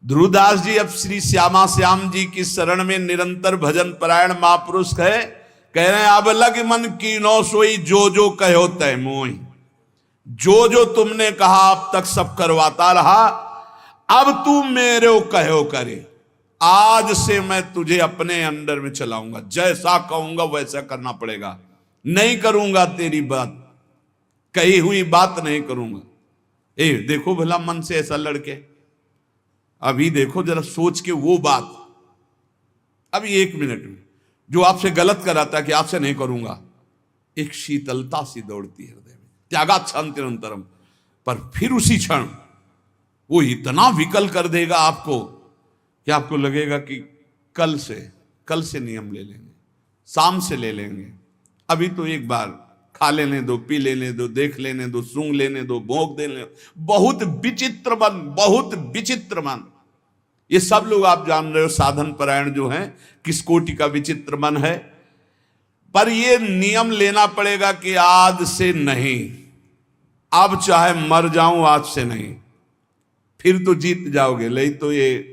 ध्रुवदास जी अब श्री श्यामा श्याम जी की शरण में निरंतर भजन परायण महापुरुष है, कह रहे हैं अब लग मन कीनो सोई जो जो कहो तय मोई। जो जो तुमने कहा अब तक सब करवाता रहा, अब तू मेरे कहो करे। आज से मैं तुझे अपने अंडर में चलाऊंगा, जैसा कहूंगा वैसा करना पड़ेगा, नहीं करूंगा तेरी बात, कही हुई बात नहीं करूंगा। देखो भला मन से ऐसा लड़के, अभी देखो जरा सोच के वो बात, अभी 1 मिनट में जो आपसे गलत कराता है कि आपसे नहीं करूंगा, एक शीतलता सी दौड़ती है हृदय में, त्यागा क्षण निरंतरम। पर फिर उसी क्षण वो इतना विकल कर देगा आपको कि आपको लगेगा कि कल से नियम ले लेंगे, शाम से ले लेंगे, अभी तो एक बार खा लेने दो, पी लेने दो, देख लेने दो, सूंघ लेने दो, भोंक देने दो। बहुत विचित्र मन, बहुत विचित्र मन। ये सब लोग आप जान रहे हो साधन परायण जो हैं किस कोटि का विचित्र मन है। पर ये नियम लेना पड़ेगा कि आज से नहीं, अब चाहे मर जाऊं आज से नहीं, फिर तो जीत जाओगे। नहीं तो ये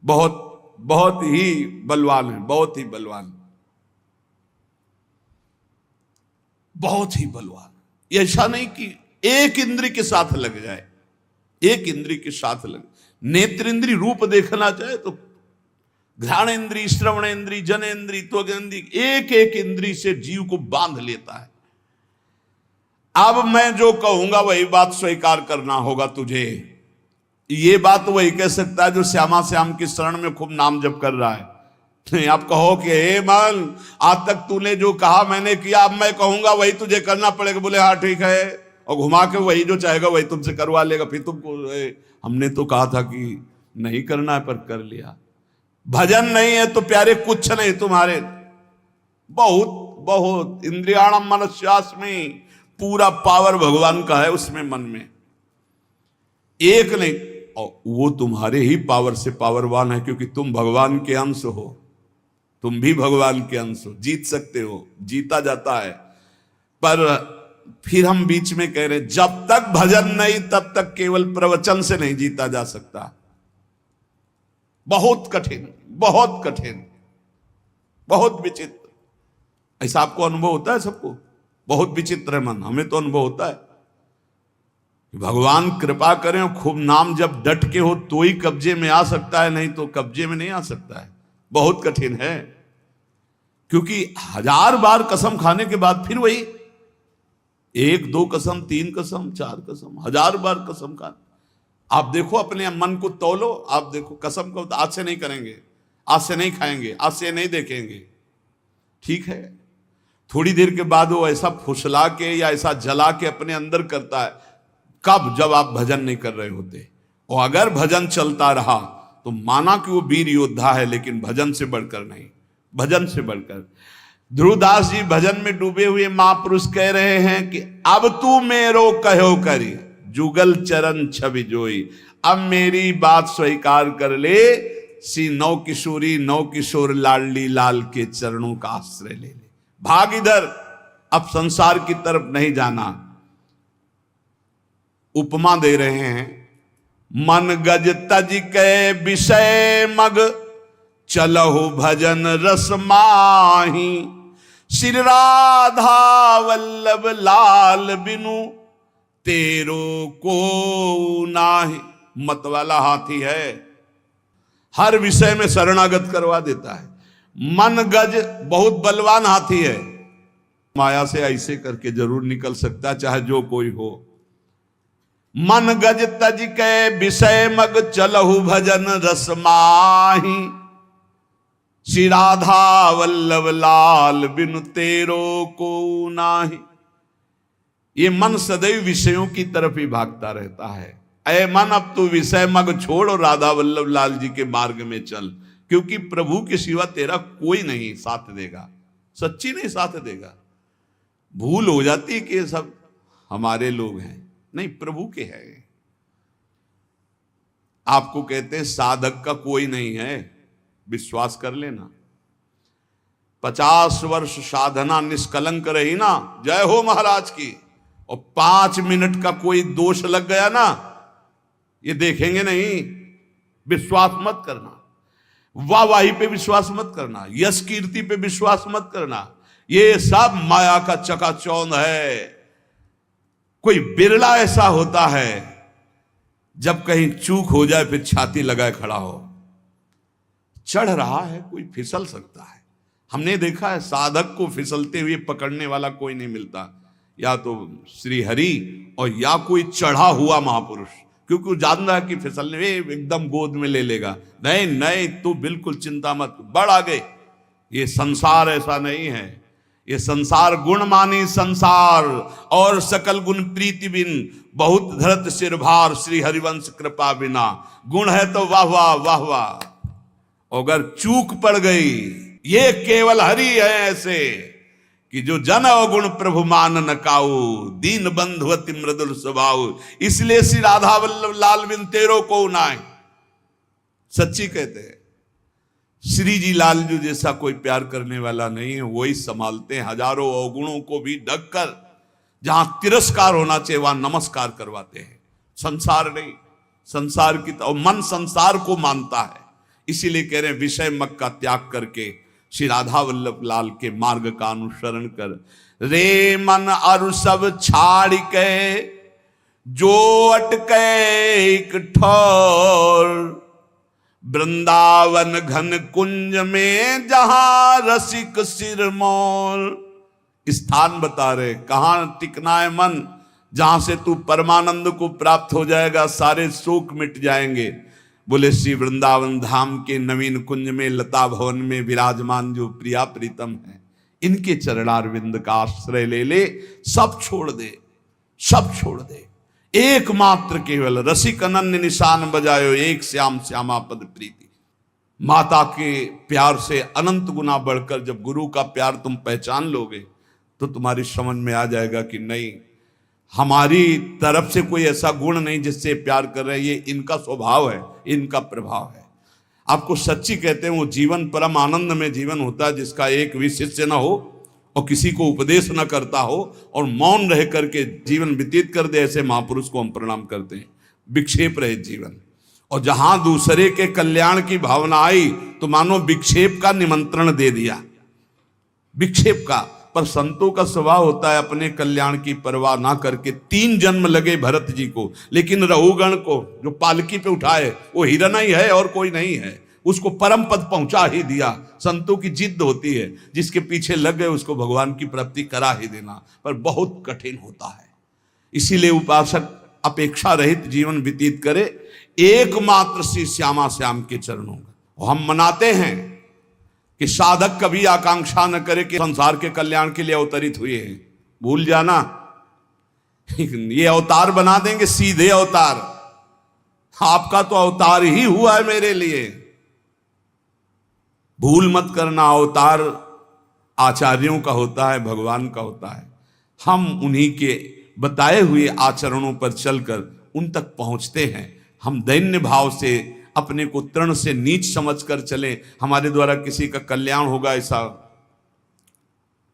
बहुत बहुत ही बलवान है, बहुत ही बलवान, बहुत ही बलवान। ऐसा नहीं कि एक इंद्री के साथ लग जाए, एक इंद्री के साथ लग, नेत्र इंद्री रूप देखना चाहे तो घ्राण इंद्री, श्रवण इंद्री, जन इंद्री, त्वग इंद्री, एक एक इंद्री से जीव को बांध लेता है। अब मैं जो कहूंगा वही बात स्वीकार करना होगा तुझे। ये बात वही कह सकता है जो श्यामा श्याम की शरण में खूब नाम जप कर रहा है। नहीं आप कहो कि हे मन, आज तक तूने जो कहा मैंने किया, अब मैं कहूंगा वही तुझे करना पड़ेगा। बोले हाँ ठीक है, और घुमा के वही जो चाहेगा वही तुमसे करवा लेगा। फिर तुमको हमने तो कहा था कि नहीं करना है पर कर लिया। भजन नहीं है तो प्यारे कुछ नहीं तुम्हारे, बहुत बहुत इंद्रियाणम मनस्यास्मि, पूरा पावर भगवान का है उसमें, मन में एक नहीं। और वो तुम्हारे ही पावर से पावरवान है, क्योंकि तुम भगवान के अंश हो, तुम भी भगवान के अंश हो, जीत सकते हो, जीता जाता है। पर फिर हम बीच में कह रहे जब तक भजन नहीं तब तक केवल प्रवचन से नहीं जीता जा सकता। बहुत कठिन, बहुत कठिन, बहुत विचित्र। ऐसा आपको अनुभव होता है? सबको बहुत विचित्र है मन, हमें तो अनुभव होता है। भगवान कृपा करें और खूब नाम जब डट के हो तो ही कब्जे में आ सकता है, नहीं तो कब्जे में नहीं आ सकता है। बहुत कठिन है, क्योंकि 1000 बार कसम खाने के बाद फिर वही 1 2 कसम, 3 कसम, 4 कसम, 1000 बार कसम खा। आप देखो अपने मन को तौलो, आप देखो कसम को आज से नहीं करेंगे, आज से नहीं खाएंगे, आज से नहीं देखेंगे, ठीक है। थोड़ी देर के बाद वो ऐसा फुसला के या ऐसा जला के अपने अंदर करता है। कब? जब आप भजन नहीं कर रहे होते। और अगर भजन चलता रहा तो माना कि वो वीर योद्धा है, लेकिन भजन से बढ़कर नहीं, भजन से बढ़कर। ध्रुवदास जी भजन में डूबे हुए महापुरुष कह रहे हैं कि अब तू मेरो कहो करी, जुगल चरण छवि जोई। अब मेरी बात स्वीकार कर ले, सी नौ किशोरी नौ किशोर लाडली लाल के चरणों का आश्रय ले ले। भाग इधर, अब संसार की तरफ नहीं जाना। उपमा दे रहे हैं, मन गज तज के विषय मग, चलहु भजन रस माही। श्री राधा वल्लभ लाल बिनु, तेरो को नाही। मत वाला हाथी है, हर विषय में शरणागत करवा देता है। मन गज बहुत बलवान हाथी है, माया से ऐसे करके जरूर निकल सकता, चाहे जो कोई हो। मन गज तज के विषय मग, चलहु भजन रस माही। श्री राधा वल्लभ लाल बिनु, तेरो को नाही। ये मन सदैव विषयों की तरफ ही भागता रहता है। ऐ मन, अब तू विषय मग छोड़ और राधा वल्लभ लाल जी के मार्ग में चल, क्योंकि प्रभु के सिवा तेरा कोई नहीं साथ देगा, सच्ची नहीं साथ देगा। भूल हो जाती है कि ये सब हमारे लोग हैं, नहीं प्रभु के हैं। आपको कहते हैं साधक का कोई नहीं है, विश्वास कर लेना। 50 वर्ष साधना निष्कलंक रही ना, जय हो महाराज की, और 5 मिनट का कोई दोष लग गया ना, ये देखेंगे नहीं, विश्वास मत करना, वाहवाही पे विश्वास मत करना, यश कीर्ति पे विश्वास मत करना। ये सब माया का चकाचौंध है। कोई बिरला ऐसा होता है जब कहीं चूक हो जाए फिर छाती लगाए खड़ा हो। चढ़ रहा है, कोई फिसल सकता है। हमने देखा है साधक को फिसलते हुए पकड़ने वाला कोई नहीं मिलता, या तो श्री हरि और या कोई चढ़ा हुआ महापुरुष, क्योंकि वो जानता है कि फिसलने में एकदम गोद में ले लेगा। नहीं नहीं, तू बिल्कुल चिंता मत, बढ़ आगे। ये संसार ऐसा नहीं है। ये संसार गुण मानी संसार और सकल गुण प्रीति बिन, बहुत धरत सिर भार श्री हरिवंश कृपा बिना। गुण है तो वाह वाह वाह वाह, अगर चूक पड़ गई, ये केवल हरि है ऐसे कि जो जन अवगुण प्रभु मान न काऊ, दीन बंधु अति मृदुल स्वभाव। इसलिए श्री राधा वल्लभ लाल बिन तेरो को नाय। सच्ची कहते हैं, श्री जी लालजू जैसा कोई प्यार करने वाला नहीं है। वही संभालते हैं हजारों अवगुणों को भी ढककर। जहां तिरस्कार होना चाहिए वहां नमस्कार करवाते हैं। संसार नहीं, संसार की तो मन संसार को मानता है। इसीलिए कह रहे हैं विषय मग का त्याग करके श्री राधा वल्लभ लाल के मार्ग का अनुसरण कर। रे मन अरु सब छाड़ के जो अटके एक ठौर, वृंदावन घन कुंज में जहां रसिक सिरमौर। स्थान बता रहे कहां टिकना है मन, जहां से तू परमानंद को प्राप्त हो जाएगा, सारे शोक मिट जाएंगे। बोले श्री वृंदावन धाम के नवीन कुंज में लता भवन में विराजमान जो प्रिया प्रीतम है, इनके चरणारविंद का आश्रय ले ले। सब छोड़ दे, सब छोड़ दे। एकमात्र केवल रसिक अनन्य निशान बजायो, एक श्याम श्यामा पद प्रीति। माता के प्यार से अनंत गुना बढ़कर जब गुरु का प्यार तुम पहचान लोगे तो तुम्हारी समझ में आ जाएगा कि नहीं, हमारी तरफ से कोई ऐसा गुण नहीं जिससे प्यार कर रहे हैं, ये इनका स्वभाव है, इनका प्रभाव है। आपको सच्ची कहते हैं वो जीवन परम आनंद में जीवन होता है जिसका एक भी शिष्य न हो और किसी को उपदेश न करता हो और मौन रह करके जीवन व्यतीत कर दे। ऐसे महापुरुष को हम प्रणाम करते हैं। विक्षेप रहे जीवन, और जहां दूसरे के कल्याण की भावना आई तो मानो विक्षेप का निमंत्रण दे दिया, विक्षेप का। पर संतों का स्वभाव होता है अपने कल्याण की परवाह ना करके। 3 जन्म लगे भरत जी को, लेकिन रघुगण को जो पालकी पे उठाए वो हिरण ही है और कोई नहीं है, उसको परम पद पहुंचा ही दिया। संतों की जिद्द होती है, जिसके पीछे लग गए उसको भगवान की प्राप्ति करा ही देना, पर बहुत कठिन होता है। इसीलिए उपासक अपेक्षा रहित जीवन व्यतीत करे, एकमात्र श्री श्यामा श्याम के चरणों का। हम मनाते हैं कि साधक कभी आकांक्षा न करे कि संसार के कल्याण के लिए अवतरित हुए हैं। भूल जाना, ये अवतार बना देंगे, सीधे अवतार। आपका तो अवतार ही हुआ है मेरे लिए। भूल मत करना, अवतार आचार्यों का होता है, भगवान का होता है। हम उन्हीं के बताए हुए आचरणों पर चलकर उन तक पहुंचते हैं। हम दैन्य भाव से अपने को तृण से नीच समझकर चलें, हमारे द्वारा किसी का कल्याण होगा ऐसा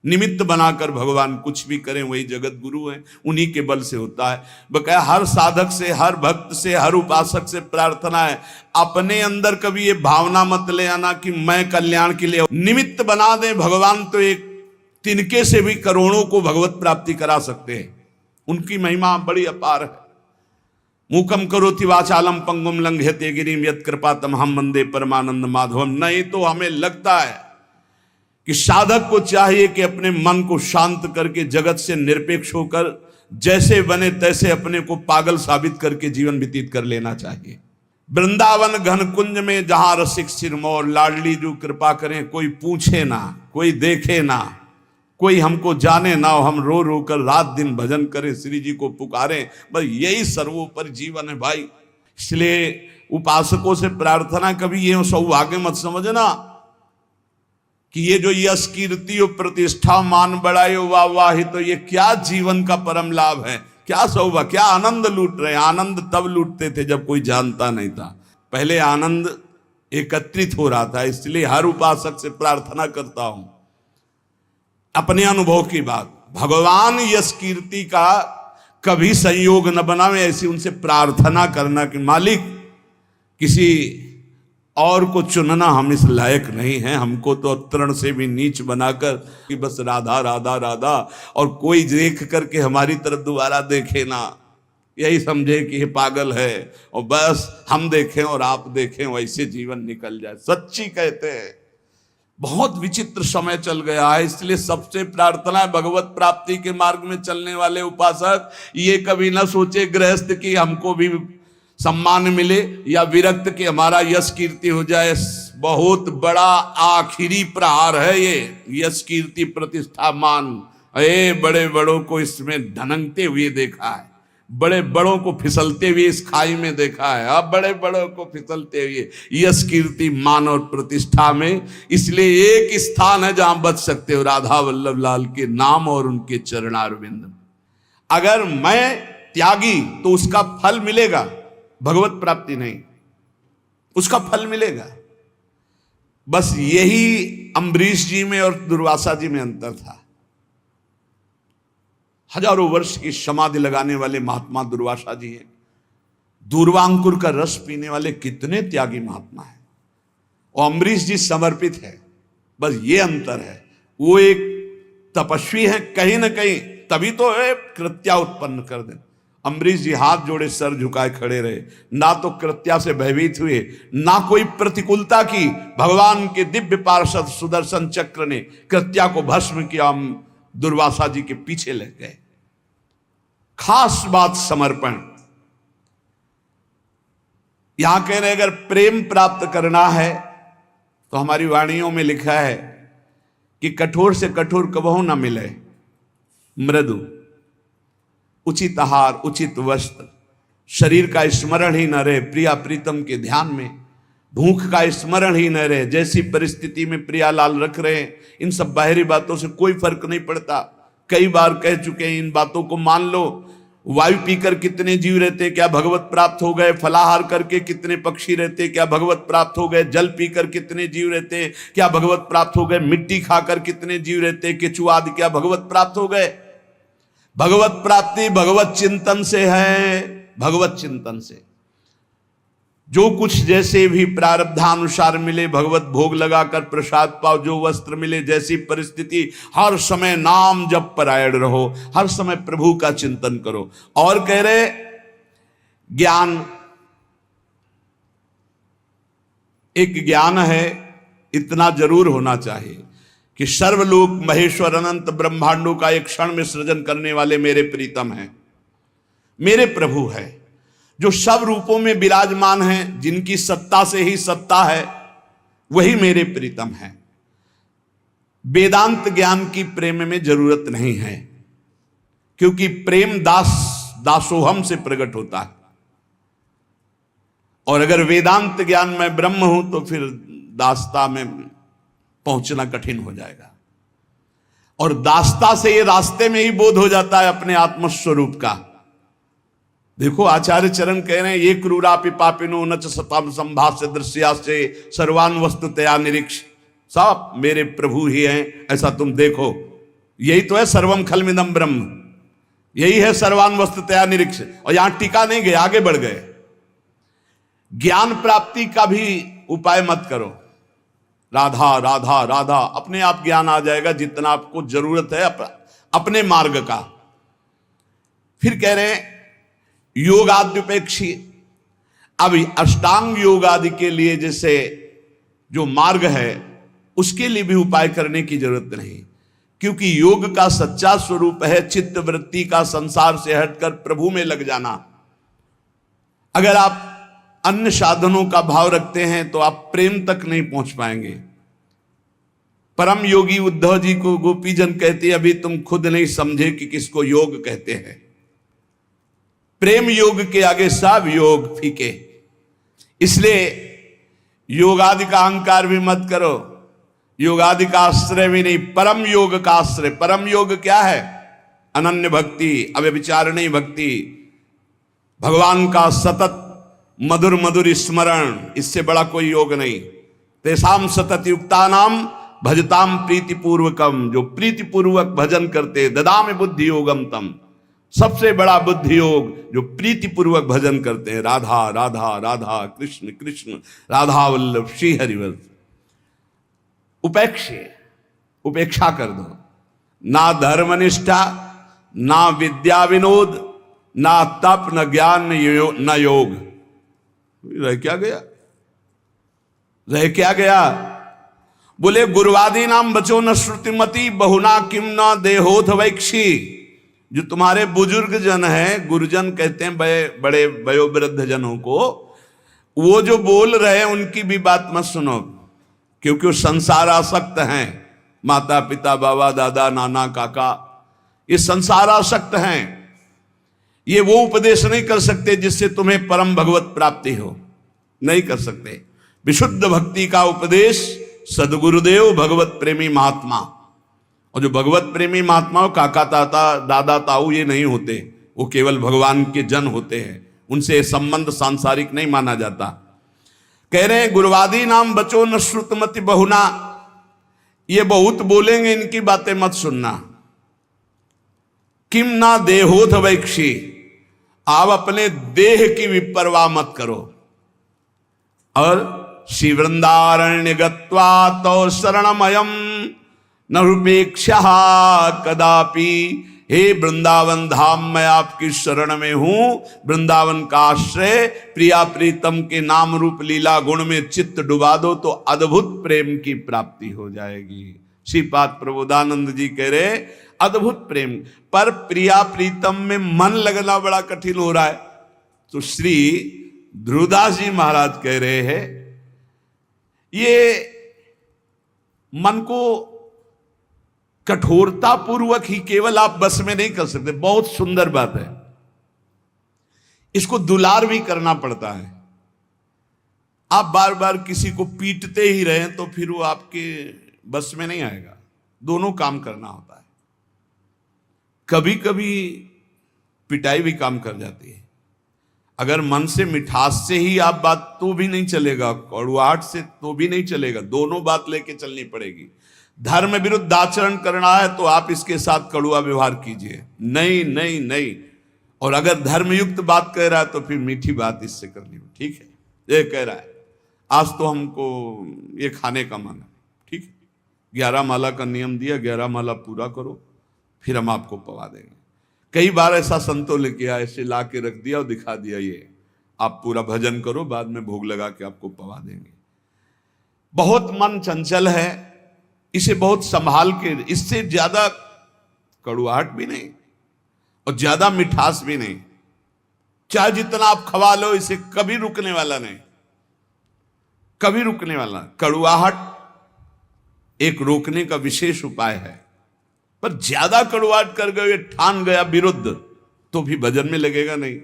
निमित्त बनाकर भगवान कुछ भी करें, वही जगत गुरु हैं, उन्हीं के बल से होता है। बकाया हर साधक से, हर भक्त से, हर उपासक से प्रार्थना है, अपने अंदर कभी ये भावना मत ले आना कि मैं कल्याण के लिए निमित्त बना दें। भगवान तो एक तिनके से भी करोड़ों को भगवत प्राप्ति करा सकते हैं, उनकी महिमा बड़ी अपार है। मूकम करोति वाचालम पंगुम लंघयते गिरिम यत् कृपातमहं वंदे परमानंद माधवम। नहीं तो हमें लगता है कि साधक को चाहिए कि अपने मन को शांत करके जगत से निरपेक्ष होकर जैसे बने तैसे अपने को पागल साबित करके जीवन व्यतीत कर लेना चाहिए। वृंदावन घन कुंज में जहां रसिक सिरमौर, लाडली जो कृपा करें, कोई पूछे ना, कोई देखे ना, कोई हमको जाने ना, हम रो रो कर रात दिन भजन करें, श्री जी को पुकारें, बस यही सर्वोपरि जीवन है भाई। इसलिए उपासकों से प्रार्थना, कभी ये सौभाग्य मत समझना कि ये जो यश कीर्ति और प्रतिष्ठा मान बढ़ाई वाह वाह, तो ये क्या जीवन का परम लाभ है, क्या सौभाग्य, क्या आनंद लूट रहे हैं। आनंद तब लूटते थे जब कोई जानता नहीं था, पहले आनंद एकत्रित हो रहा था। इसलिए हर उपासक से प्रार्थना करता हूं, अपने अनुभव की बात, भगवान यश कीर्ति का कभी संयोग न बनावे, ऐसी उनसे प्रार्थना करना कि मालिक किसी और को चुनना हम इस लायक नहीं हैं। हमको तो तृण से भी नीच बनाकर कि बस राधा राधा राधा, और कोई देख करके हमारी तरफ दोबारा देखे ना, यही समझे कि ये पागल है, और बस हम देखें और आप देखें, वैसे जीवन निकल जाए। सच्ची कहते हैं बहुत विचित्र समय चल गया है। इसलिए सबसे प्रार्थना है भगवत प्राप्ति के मार्ग में चलने वाले उपासक ये कभी ना सोचे गृहस्थ कि हमको भी सम्मान मिले या विरक्त कि हमारा यश कीर्ति हो जाए। बहुत बड़ा आखिरी प्रहार है ये यश कीर्ति प्रतिष्ठा मान। बड़े बड़ों को इसमें धनकते हुए देखा है, बड़े बड़ों को फिसलते हुए इस खाई में देखा है। अब बड़े बड़ों को फिसलते हुए यश कीर्ति मान और प्रतिष्ठा में। इसलिए एक स्थान है जहां बच सकते हो, राधा वल्लभ लाल के नाम और उनके चरणारविंद। अगर मैं त्यागी तो उसका फल मिलेगा, भगवत प्राप्ति नहीं, उसका फल मिलेगा। बस यही अम्बरीश जी में और दुर्वासा जी में अंतर था। हजारों वर्ष की समाधि लगाने वाले महात्मा दुर्वासा जी हैं, दूर्वांकुर का रस पीने वाले कितने त्यागी महात्मा हैं, और अम्बरीश जी समर्पित है। बस ये अंतर है, वो एक तपस्वी है कहीं ना कहीं, तभी तो कृत्या उत्पन्न कर दे। अम्बरीश जी हाथ जोड़े सर झुकाए खड़े रहे, ना तो कृत्या से भयभीत हुए, ना कोई प्रतिकूलता की। भगवान के दिव्य पार्षद सुदर्शन चक्र ने कृत्या को भस्म किया, दुर्वासा जी के पीछे लग गए। खास बात समर्पण। यहां कह रहे अगर प्रेम प्राप्त करना है तो हमारी वाणियों में लिखा है कि कठोर से कठोर कबहू ना मिले, मृदु, उचित आहार, उचित वस्त्र, शरीर का स्मरण ही न रहे प्रिया प्रीतम के ध्यान में, भूख का स्मरण ही न रहे। जैसी परिस्थिति में प्रियालाल रख रहे हैं, इन सब बाहरी बातों से कोई फर्क नहीं पड़ता। कई बार कह चुके हैं, इन बातों को मान लो। वायु पीकर कितने जीव रहते, क्या भगवत प्राप्त हो गए? फलाहार करके कितने पक्षी रहते, क्या भगवत प्राप्त हो गए? जल पीकर कितने जीव रहते, क्या भगवत प्राप्त हो गए? मिट्टी खाकर कितने जीव रहते, केचुआ आदि, क्या भगवत प्राप्त हो गए? भगवत प्राप्ति भगवत चिंतन से है, भगवत चिंतन से। जो कुछ जैसे भी प्रारब्धानुसार मिले, भगवत भोग लगाकर प्रसाद पाओ, जो वस्त्र मिले, जैसी परिस्थिति, हर समय नाम जप परायण रहो, हर समय प्रभु का चिंतन करो। और कह रहे ज्ञान, एक ज्ञान है, इतना जरूर होना चाहिए कि सर्वलोक महेश्वर अनंत ब्रह्मांडों का एक क्षण में सृजन करने वाले मेरे प्रीतम हैं, मेरे प्रभु है, जो सब रूपों में विराजमान हैं, जिनकी सत्ता से ही सत्ता है, वही मेरे प्रीतम है। वेदांत ज्ञान की प्रेम में जरूरत नहीं है, क्योंकि प्रेम दासोहम से प्रकट होता है। और अगर वेदांत ज्ञान में ब्रह्म हूं तो फिर दासता में पहुंचना कठिन हो जाएगा। और दासता से ये रास्ते में ही बोध हो जाता है अपने आत्मस्वरूप का। देखो आचार्य चरण कह रहे हैं, ये क्रूरापि पापिनो न च सताम संभाष्य दृश्यास्य सर्वान वस्तुतया निरीक्ष। सब मेरे प्रभु ही हैं, ऐसा तुम देखो। यही तो है सर्वम खलमिदम ब्रह्म, यही है सर्वान वस्तुतया निरीक्ष। और यहां टिका नहीं गए, आगे बढ़ गए। ज्ञान प्राप्ति का भी उपाय मत करो, राधा राधा राधा, अपने आप ज्ञान आ जाएगा जितना आपको जरूरत है अपने मार्ग का। फिर कह रहे हैं योगाद्युपेक्षी। अब अष्टांग योग आदि के लिए जैसे जो मार्ग है उसके लिए भी उपाय करने की जरूरत नहीं, क्योंकि योग का सच्चा स्वरूप है चित्त वृत्ति का संसार से हटकर प्रभु में लग जाना। अगर आप अन्य साधनों का भाव रखते हैं तो आप प्रेम तक नहीं पहुंच पाएंगे। परम योगी उद्धव जी को गोपीजन कहते हैं, अभी तुम खुद नहीं समझे कि किसको योग कहते हैं। प्रेम योग के आगे सब योग फीके। इसलिए योगादि का अहंकार भी मत करो, योगादि का आश्रय भी नहीं, परम योग का आश्रय। परम योग क्या है? अनन्य भक्ति, अव्यभिचारिणी भक्ति, भगवान का सतत मधुर मधुर स्मरण, इससे बड़ा कोई योग नहीं। तेसाम सतत युक्ता नाम भजताम प्रीतिपूर्वकम, जो प्रीतिपूर्वक भजन करते, ददामि बुद्धि योगम तम, सबसे बड़ा बुद्धि योग जो प्रीति पूर्वक भजन करते हैं, राधा राधा राधा कृष्ण कृष्ण राधा वल्लभ श्री हरिवल्लभ। उपेक्षा कर दो। ना धर्मनिष्ठा, ना विद्या विनोद, ना तप, न ज्ञान, न योग। रह क्या गया? रह क्या गया? बोले गुरुवादी नाम बचो न श्रुतिमती, बहुना किम न देहोथ वैक्षी। जो तुम्हारे बुजुर्ग जन हैं, गुरुजन कहते हैं बड़े वयोवृद्ध जनों को, वो जो बोल रहे हैं उनकी भी बात मत सुनो, क्योंकि वो संसार आसक्त हैं। माता पिता बाबा दादा नाना काका ये संसार आसक्त हैं। ये वो उपदेश नहीं कर सकते जिससे तुम्हें परम भगवत प्राप्ति हो, नहीं कर सकते। विशुद्ध भक्ति का उपदेश सदगुरुदेव भगवत प्रेमी महात्मा, और जो भगवत प्रेमी महात्मा हो, काका ताता दादा ताऊ ये नहीं होते, वो केवल भगवान के जन होते हैं। उनसे संबंध सांसारिक नहीं माना जाता। कह रहे हैं गुरुवादी नाम बचो न श्रुतमति बहुना, ये बहुत बोलेंगे, इनकी बातें मत सुनना। किम ना देहोथ वैक्षी, आप अपने देह की भी परवाह मत करो। और श्री वृंदारण्य गत्वा तो शरणमयम न रूपेक्षा कदापि। हे वृंदावन धाम, मैं आपकी शरण में हूं। वृंदावन का आश्रय, प्रिया प्रीतम के नाम रूप लीला गुण में चित्त डुबा दो तो अद्भुत प्रेम की प्राप्ति हो जाएगी। श्रीपाद प्रबोधानंद जी कह रहे अद्भुत प्रेम, पर प्रिया प्रीतम में मन लगना बड़ा कठिन हो रहा है। तो श्री ध्रुवदास जी महाराज कह रहे हैं ये मन को कठोरता पूर्वक ही केवल आप बस में नहीं कर सकते। बहुत सुंदर बात है, इसको दुलार भी करना पड़ता है। आप बार बार किसी को पीटते ही रहें तो फिर वो आपके बस में नहीं आएगा। दोनों काम करना होता है। कभी कभी पिटाई भी काम कर जाती है। अगर मन से मिठास से ही आप बात तो भी नहीं चलेगा, कड़ुआहट से तो भी नहीं चलेगा। दोनों बात लेके चलनी पड़ेगी। धर्म विरुद्ध आचरण करना है तो आप इसके साथ कड़ुआ व्यवहार कीजिए, नहीं नहीं नहीं। और अगर धर्मयुक्त बात कह रहा है तो फिर मीठी बात इससे करनी हो। ठीक है, ये कह रहा है आज तो हमको ये खाने का मन है, ठीक है, 11 माला का नियम दिया, 11 माला पूरा करो, फिर हम आपको पवा देंगे। कई बार ऐसा संतों ने किया, ऐसे ला के रख दिया और दिखा दिया, ये आप पूरा भजन करो, बाद में भोग लगा के आपको पवा देंगे। बहुत मन चंचल है, इसे बहुत संभाल के, इससे ज्यादा कड़ुआहट भी नहीं और ज्यादा मिठास भी नहीं। चाहे जितना आप खवा लो, इसे कभी रुकने वाला नहीं, कभी रुकने वाला। कड़ुआहट एक रोकने का विशेष उपाय है, पर ज्यादा कड़ुआहट कर गए, ठान गया विरुद्ध, तो भी भजन में लगेगा नहीं।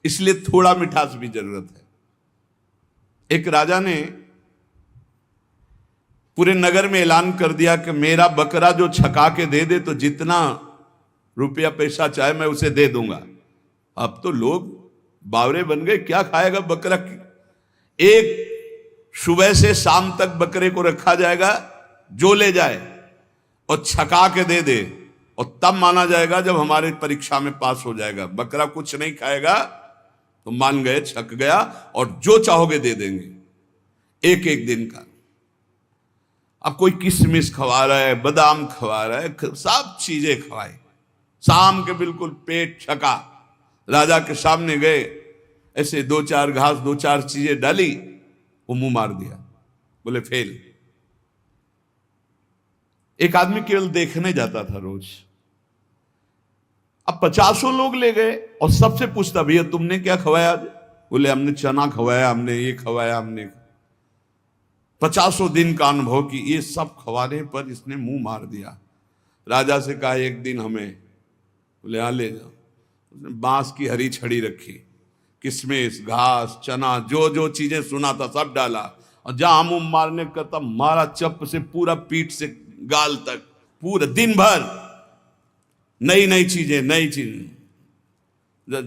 इसलिए थोड़ा मिठास भी जरूरत है। एक राजा ने पूरे नगर में ऐलान कर दिया कि मेरा बकरा जो छका के दे दे तो जितना रुपया पैसा चाहे मैं उसे दे दूंगा। अब तो लोग बावरे बन गए, क्या खाएगा बकरा। एक सुबह से शाम तक बकरे को रखा जाएगा, जो ले जाए और छका के दे दे, और तब माना जाएगा जब हमारे परीक्षा में पास हो जाएगा। बकरा कुछ नहीं खाएगा तो मान गए छक गया, और जो चाहोगे दे देंगे एक एक दिन का। अब कोई किशमिश खवा रहा है, बादाम खवा रहा है, सब चीजें खवाई, शाम के बिल्कुल पेट छका। राजा के सामने गए, ऐसे 2-4 घास 2-4 चीजें डाली, वो मुंह मार दिया, बोले फेल। एक आदमी केवल देखने जाता था रोज, अब 50 लोग ले गए और सबसे पूछता भैया तुमने क्या खवाया? बोले हमने चना खवाया, हमने ये खवाया, हमने 50 दिन का अनुभव की ये सब खवाने पर इसने मुंह मार दिया। राजा से कहा एक दिन हमें, बोले हाँ ले जाओ। उसने बांस की हरी छड़ी रखी, किशमिश घास चना जो जो चीजें सुना था सब डाला, और जहां मुंह मारने का तब मारा चप से पूरा पीठ से गाल तक, पूरा दिन भर नई नई चीजें, नई चीजें।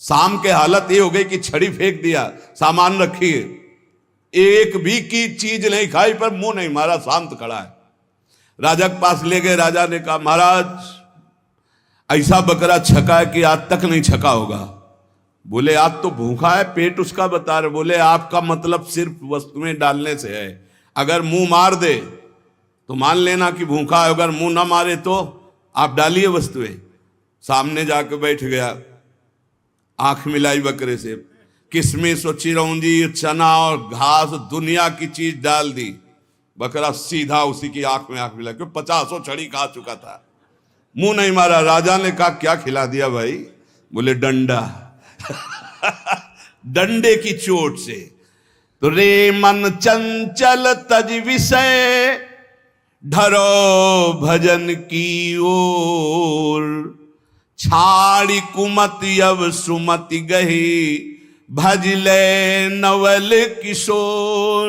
शाम के हालत ये हो गई कि छड़ी फेंक दिया, सामान रखी, एक भी की चीज नहीं खाई पर मुंह नहीं मारा, शांत खड़ा है। राजा के पास ले गए, राजा ने कहा महाराज ऐसा बकरा छका है कि आज तक नहीं छका होगा। बोले आज तो भूखा है, पेट उसका बता रहे। बोले आपका मतलब सिर्फ वस्तुएं डालने से है। अगर मुंह मार दे तो मान लेना कि भूखा है, अगर मुंह ना मारे तो आप डालिए वस्तुएं। सामने जाके बैठ गया, आंख मिलाई बकरे से, किशमिश और चिरौंजी, चना और घास, दुनिया की चीज डाल दी। बकरा सीधा उसी की आंख में आंख मिला, क्यों 50 छड़ी खा चुका था, मुंह नहीं मारा। राजा ने कहा क्या खिला दिया भाई? बोले डंडा। डंडे की चोट से। तो रे मन चंचल तज विषय, ढरो भजन की ओर। छाड़ी कुमति अब सुमति गही, भजले नवल किशोर।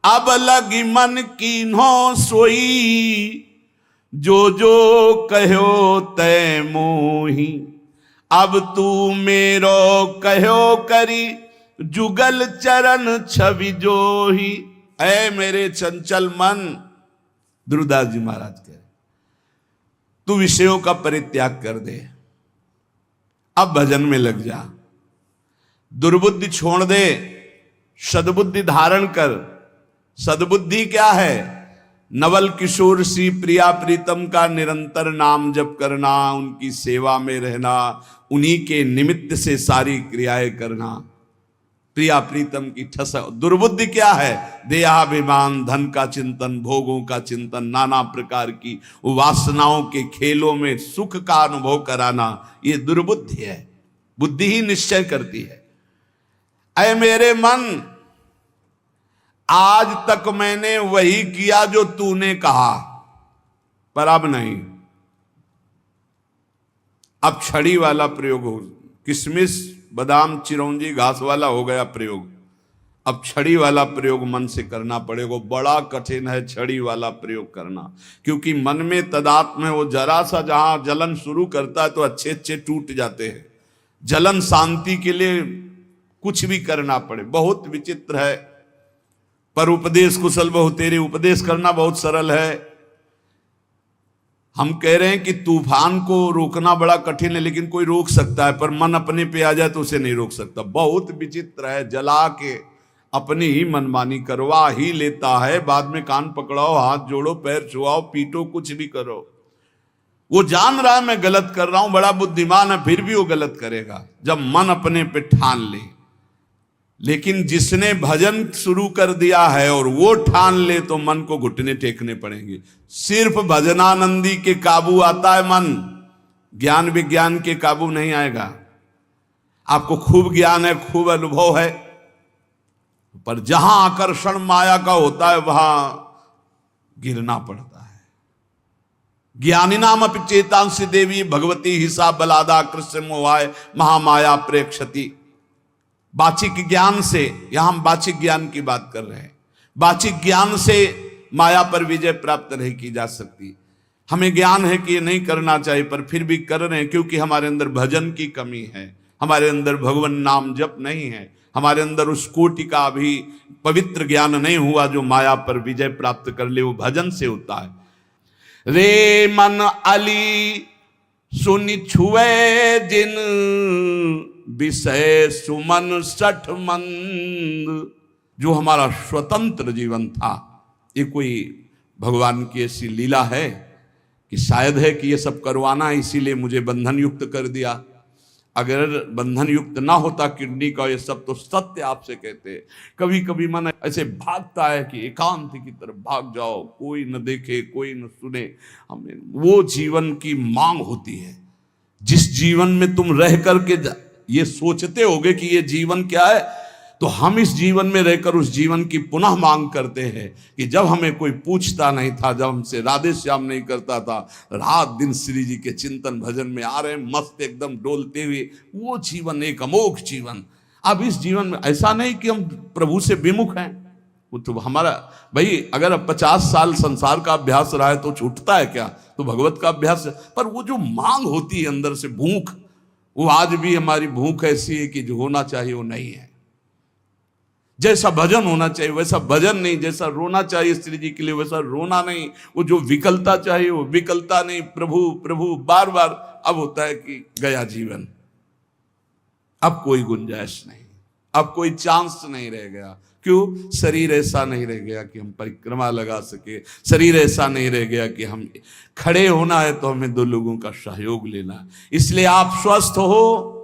अब लगी मन कीन्हो सोई, जो जो कहो तय मोही। अब तू मेरो कहो करी, जुगल चरण छवि जोही। ऐ मेरे चंचल मन, ध्रुवदास जी महाराज कह रहे, तू विषयों का परित्याग कर दे, अब भजन में लग जा। दुर्बुद्धि छोड़ दे, सद्बुद्धि धारण कर। सद्बुद्धि क्या है? नवल किशोर सी प्रिया प्रीतम का निरंतर नाम जप करना, उनकी सेवा में रहना, उन्हीं के निमित्त से सारी क्रियाएं करना, प्रिया प्रीतम की ठस। दुर्बुद्धि क्या है? देहाभिमान, धन का चिंतन, भोगों का चिंतन, नाना प्रकार की वासनाओं के खेलों में सुख का अनुभव कराना, ये दुर्बुद्धि है। बुद्धि ही निश्चय करती है। ऐ मेरे मन, आज तक मैंने वही किया जो तूने कहा, पर अब नहीं। अब छड़ी वाला प्रयोग हो, किशमिश बादाम चिरौंजी घास वाला हो गया प्रयोग। अब छड़ी वाला प्रयोग मन से करना पड़ेगा। बड़ा कठिन है छड़ी वाला प्रयोग करना, क्योंकि मन में तदात्म है। वो जरा सा जहां जलन शुरू करता है तो अच्छे अच्छे टूट जाते हैं। जलन शांति के लिए कुछ भी करना पड़े, बहुत विचित्र है। पर उपदेश कुशल बहु तेरे, उपदेश करना बहुत सरल है। हम कह रहे हैं कि तूफान को रोकना बड़ा कठिन है, लेकिन कोई रोक सकता है, पर मन अपने पे आ जाए तो उसे नहीं रोक सकता। बहुत विचित्र है, जला के अपनी ही मनमानी करवा ही लेता है। बाद में कान पकड़ाओ, हाथ जोड़ो, पैर छुआओ, पीटो, कुछ भी करो। वो जान रहा है मैं गलत कर रहा हूं, बड़ा बुद्धिमान है, फिर भी वो गलत करेगा जब मन अपने पे ठान ले। लेकिन जिसने भजन शुरू कर दिया है और वो ठान ले तो मन को घुटने टेकने पड़ेंगे। सिर्फ भजनानंदी के काबू आता है मन, ज्ञान विज्ञान के काबू नहीं आएगा। आपको खूब ज्ञान है, खूब अनुभव है, पर जहां आकर्षण माया का होता है वहां गिरना पड़ता है। ज्ञानी नाम अपि चेतांसी देवी भगवती हिसा बलादा कृष्ण मोहाय महामाया प्रेक्षति। बाचिक ज्ञान से, यहां हम बाचिक ज्ञान की बात कर रहे हैं, बाचिक ज्ञान से माया पर विजय प्राप्त नहीं की जा सकती। हमें ज्ञान है कि ये नहीं करना चाहिए, पर फिर भी कर रहे हैं, क्योंकि हमारे अंदर भजन की कमी है, हमारे अंदर भगवान नाम जप नहीं है, हमारे अंदर उस कोटि का भी पवित्र ज्ञान नहीं हुआ जो माया पर विजय प्राप्त कर ले। वो भजन से होता है। रे मन अली सुनि छुए जिन, विषय सुमन सठ मंद। जो हमारा स्वतंत्र जीवन था, ये कोई भगवान की ऐसी लीला है कि शायद है कि ये सब करवाना, इसीलिए मुझे बंधन युक्त कर दिया। अगर बंधन युक्त ना होता किडनी का ये सब, तो सत्य आपसे कहते हैं। कभी कभी मन ऐसे भागता है कि एकांत की तरफ भाग जाओ, कोई न देखे, कोई न सुने। हमें वो जीवन की मांग होती है जिस जीवन में तुम रह करके ये सोचते होगे कि ये जीवन क्या है, तो हम इस जीवन में रहकर उस जीवन की पुनः मांग करते हैं कि जब हमें कोई पूछता नहीं था, जब हमसे राधे श्याम नहीं करता था, रात दिन श्री जी के चिंतन भजन में आ रहे मस्त एकदम डोलते हुए, वो जीवन एक अमोघ जीवन। अब इस जीवन में ऐसा नहीं कि हम प्रभु से विमुख हैं। वो तो हमारा भाई, अगर अब 50 साल संसार का अभ्यास रहा है तो छूटता है क्या? तो भगवत का अभ्यास। पर वो जो मांग होती है अंदर से, भूख, वो आज भी हमारी भूख ऐसी है कि जो होना चाहिए वो नहीं है। जैसा भजन होना चाहिए वैसा भजन नहीं, जैसा रोना चाहिए श्री जी के लिए वैसा रोना नहीं, वो जो विकलता चाहिए वो विकलता नहीं। प्रभु प्रभु बार बार अब होता है कि गया जीवन, अब कोई गुंजाइश नहीं, अब कोई चांस नहीं रह गया। क्यों? शरीर ऐसा नहीं रह गया कि हम परिक्रमा लगा सके, शरीर ऐसा नहीं रह गया कि हम खड़े होना है तो हमें दो लोगों का सहयोग लेना है। इसलिए आप स्वस्थ हो,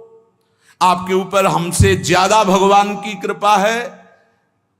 आपके ऊपर हमसे ज्यादा भगवान की कृपा है।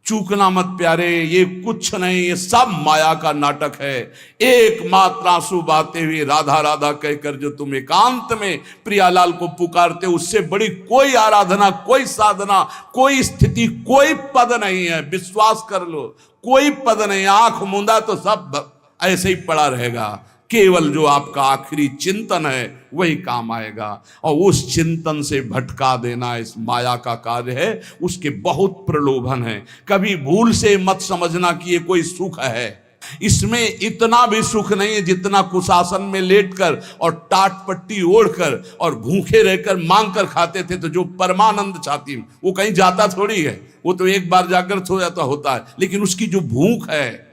चूकना मत प्यारे, ये कुछ नहीं, ये सब माया का नाटक है। एकमात्र आंसू बहाते हुए राधा राधा कहकर जो तुम एकांत में प्रियालाल को पुकारते, उससे बड़ी कोई आराधना, कोई साधना, कोई स्थिति, कोई पद नहीं है। विश्वास कर लो, कोई पद नहीं। आंख मूंदा तो सब ऐसे ही पड़ा रहेगा। केवल जो आपका आखिरी चिंतन है वही काम आएगा, और उस चिंतन से भटका देना इस माया का कार्य है। उसके बहुत प्रलोभन है। कभी भूल से मत समझना कि ये कोई सुख है। इसमें इतना भी सुख नहीं है जितना कुशासन में लेटकर और टाट पट्टी ओढ़कर और भूखे रहकर मांग कर खाते थे। तो जो परमानंद चाहती वो कहीं जाता थोड़ी है, वो तो एक बार जागृत हो जाता होता है, लेकिन उसकी जो भूख है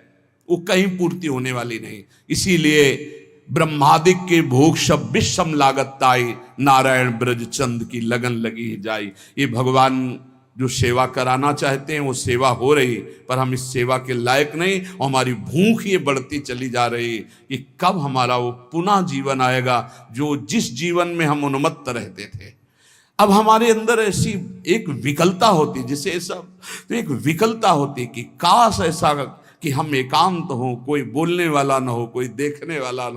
वो कहीं पूर्ति होने वाली नहीं। इसीलिए ब्रह्मादिक के भोग सब विषम लागत ताई, नारायण ब्रज चंद की लगन लगी जाई। ये भगवान जो सेवा कराना चाहते हैं वो सेवा हो रही, पर हम इस सेवा के लायक नहीं, और हमारी भूख ये बढ़ती चली जा रही कि कब हमारा वो पुनः जीवन आएगा जो जिस जीवन में हम उन्मत्त रहते थे। अब हमारे अंदर ऐसी एक विकलता होती, जिसे सब तो एक विकलता होती कि काश ऐसा कि हम एकांत हो, कोई बोलने वाला ना हो, कोई देखने वाला ना हो।